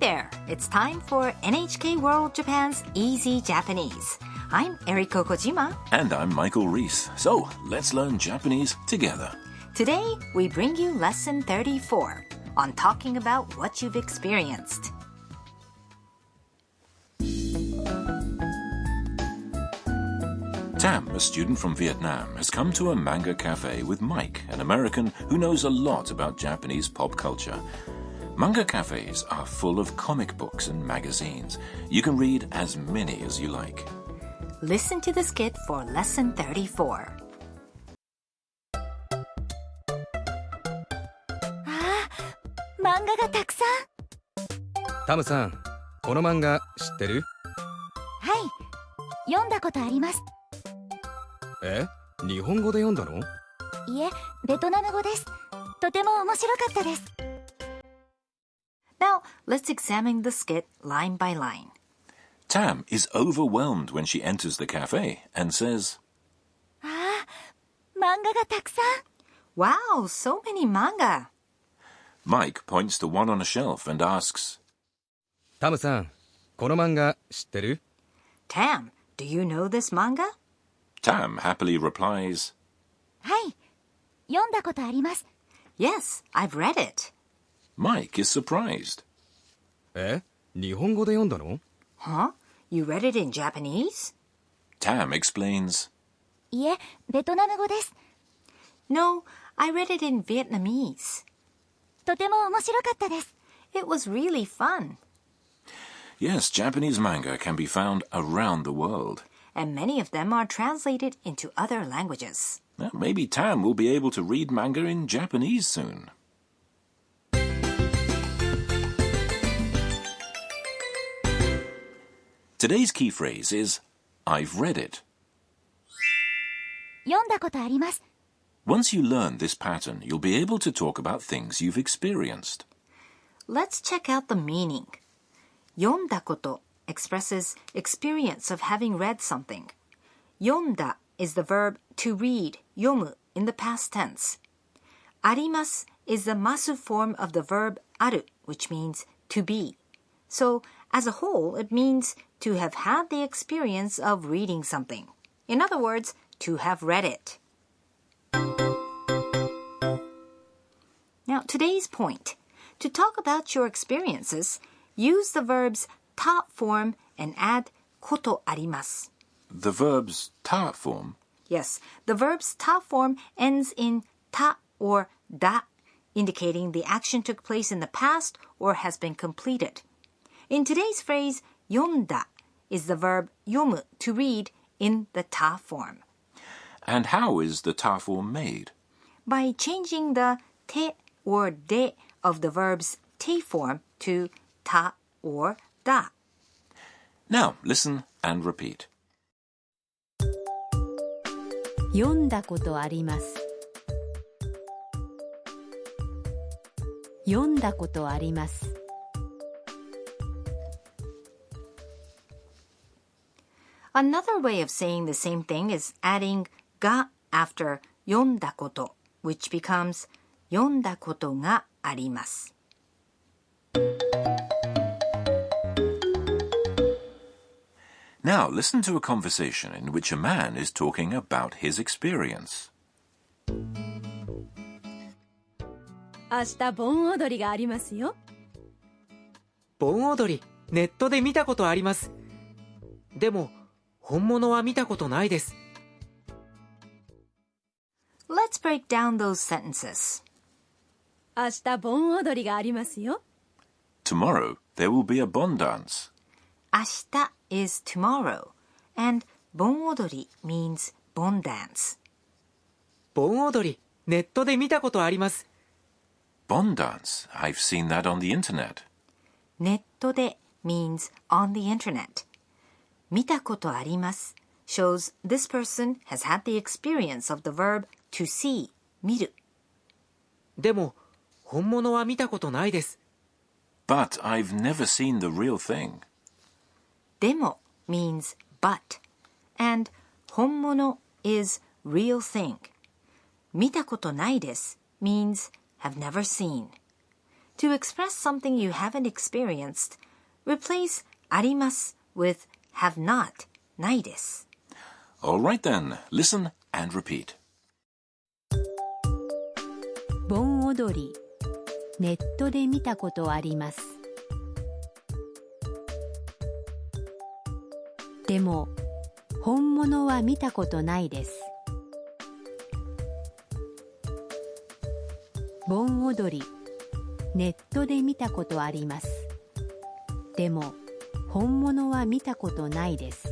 there! It's time for NHK World Japan's Easy Japanese. I'm Eriko Kojima. And I'm Michael Reese. So, let's learn Japanese together. Today, we bring you Lesson 34 on talking about what you've experienced. Tam, a student from Vietnam, has come to a manga cafe with Mike, an American who knows a lot about Japanese pop culture. Manga cafes are full of comic books and magazines. You can read as many as you like. Listen to the skit for Lesson 34. 漫画がたくさん。タムさん、この漫画知ってる？はい、読んだことあります。え？日本語で読んだの？いえ、ベトナム語です。とても面白かったです。Now, let's examine the skit line by line. Tam is overwhelmed when she enters the cafe and says, 漫画がたくさん。Wow, so many manga! Mike points to one on a shelf and asks, タムさん、この漫画知ってる？ Tam, do you know this manga? Tam happily replies, はい、読んだことあります。Yes, I've read it. Mike is surprised. え？日本語で読んだの？ Huh? You read it in Japanese? Tam explains, いえ、ベトナム語です。No, I read it in Vietnamese. とても面白かったです。It was really fun. Yes, Japanese manga can be found around the world. And many of them are translated into other languages. Well, maybe Tam will be able to read manga in Japanese soon. Today's key phrase is, I've read it. 読んだことあります。 Once you learn this pattern, you'll be able to talk about things you've experienced. Let's check out the meaning. 読んだこと expresses experience of having read something. 読んだ is the verb to read, 読む in the past tense. あります is the masu form of the verb ある, which means to be. So, as a whole, it means to have had the experience of reading something. In other words, to have read it. Now, today's point. To talk about your experiences, use the verbs た form and add ことあります. The verb's ta form. Yes, the verb's た form ends in た or だ, indicating the action took place in the past or has been completed. In today's phrase, 読んだ is the verb 読む to read in the た form. And how is the ta form made? By changing the て or で of the verb's て form to た or だ. Now, listen and repeat. 読んだことあります。読んだことあります。Another way of saying the same thing is adding が after 読んだこと, which becomes 読んだことがあります. Now, listen to a conversation in which a man is talking about his experience. 明日盆踊りがありますよ。盆踊り、ネットで見たことあります。でも、本物は見たことないです。Let's break down those sentences. 明日盆踊りがありますよ。 Tomorrow, there will be a bon dance. 明日 is tomorrow, and 盆踊り means bon dance. 盆踊り、ネットで見たことあります。Bon dance? I've seen that on the internet. ネットで means on the internet. 見たことあります shows this person has had the experience of the verb to see, 見る. でも、本物は見たことないです。But I've never seen the real thing. でも means but, and 本物 is real thing. 見たことないです means have never seen. To express something you haven't experienced, replace あります with have not, ないです。All right then, listen and repeat. 盆踊り、ネットで見たことあります。でも、本物は見たことないです。盆踊り、ネットで見たことあります。でも、本物は見たことないです。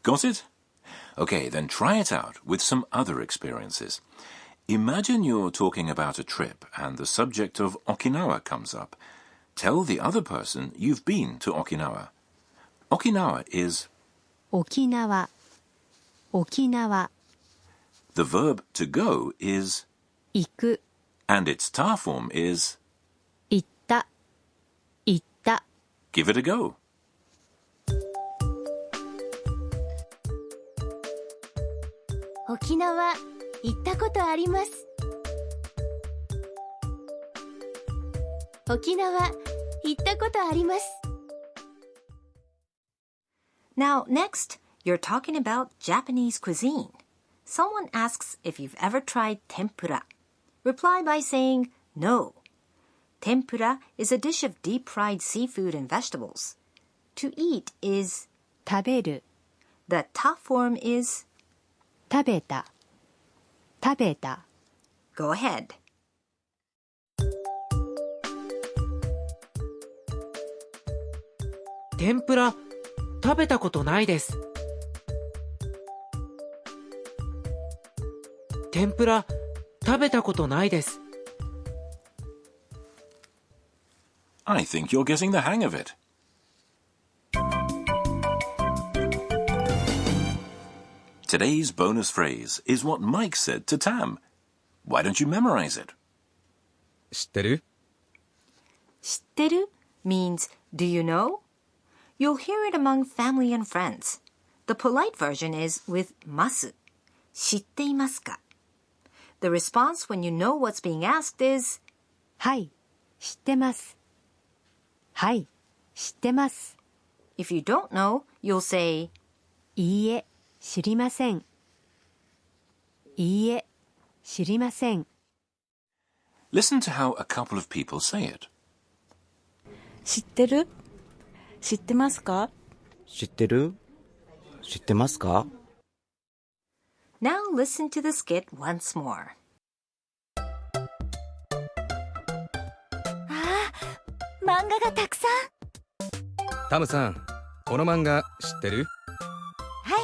Got it? Okay, then try it out with some other experiences. Imagine you're talking about a trip and the subject of Okinawa comes up. Tell the other person you've been to Okinawa. Okinawa is 沖縄、沖縄。The verb to go is 行く、 and its tar form is 行った、行った。give it a go. 沖縄行ったことあります。沖縄行ったことあります。Now, next, you're talking about Japanese cuisine. Someone asks if you've ever tried tempura. Reply by saying no. Tempura is a dish of deep-fried seafood and vegetables. To eat is 食べる、 the ta form is 食べた、食べた。go ahead. 天ぷら食べたことないです。天ぷら食べたことないです。I think you're getting the hang of it. Today's bonus phrase is what Mike said to Tam. Why don't you memorize it? 知ってる？知ってる means do you know? You'll hear it among family and friends. The polite version is with ます。知っていますか? The response when you know what's being asked is はい、知ってます。はい、知ってます。If you don't know, you'll say いいえ、知りません。いいえ、知りません。Listen to how a couple of people say it. 知ってる？知ってますか？知ってる？知ってますか？ Now listen to the skit once more. 漫画がたくさん。タムさん、この漫画知ってる？は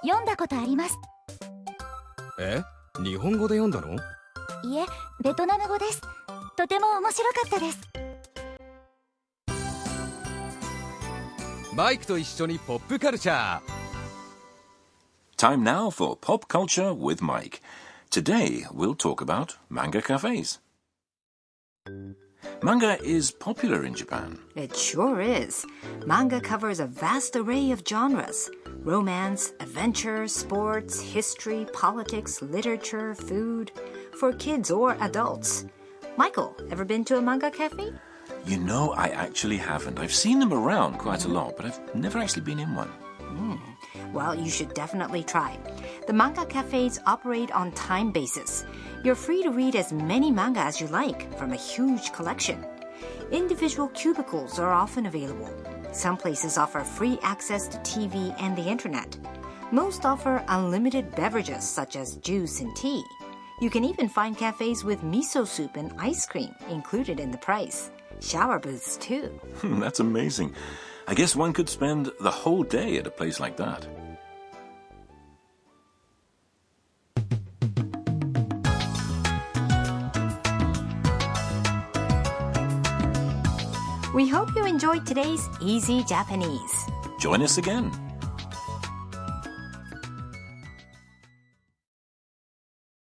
い、読んだことあります。え？日本語で読んだの？いえ、ベトナム語です。とても面白かったです。マイクと一緒にポップカルチャー。Time now for Pop Culture with Mike. Today we'll talk about manga cafes. Manga is popular in Japan. It sure is. Manga covers a vast array of genres. Romance, adventure, sports, history, politics, literature, food. For kids or adults. Michael, ever been to a manga cafe? You know, I actually haven't. I've seen them around quite a lot, but I've never actually been in one. Well, you should definitely try. The manga cafes operate on time basis. You're free to read as many manga as you like from a huge collection. Individual cubicles are often available. Some places offer free access to TV and the internet. Most offer unlimited beverages such as juice and tea. You can even find cafes with miso soup and ice cream included in the price. Shower booths too. That's amazing. I guess one could spend the whole day at a place like that. We hope you enjoyed today's Easy Japanese. Join us again.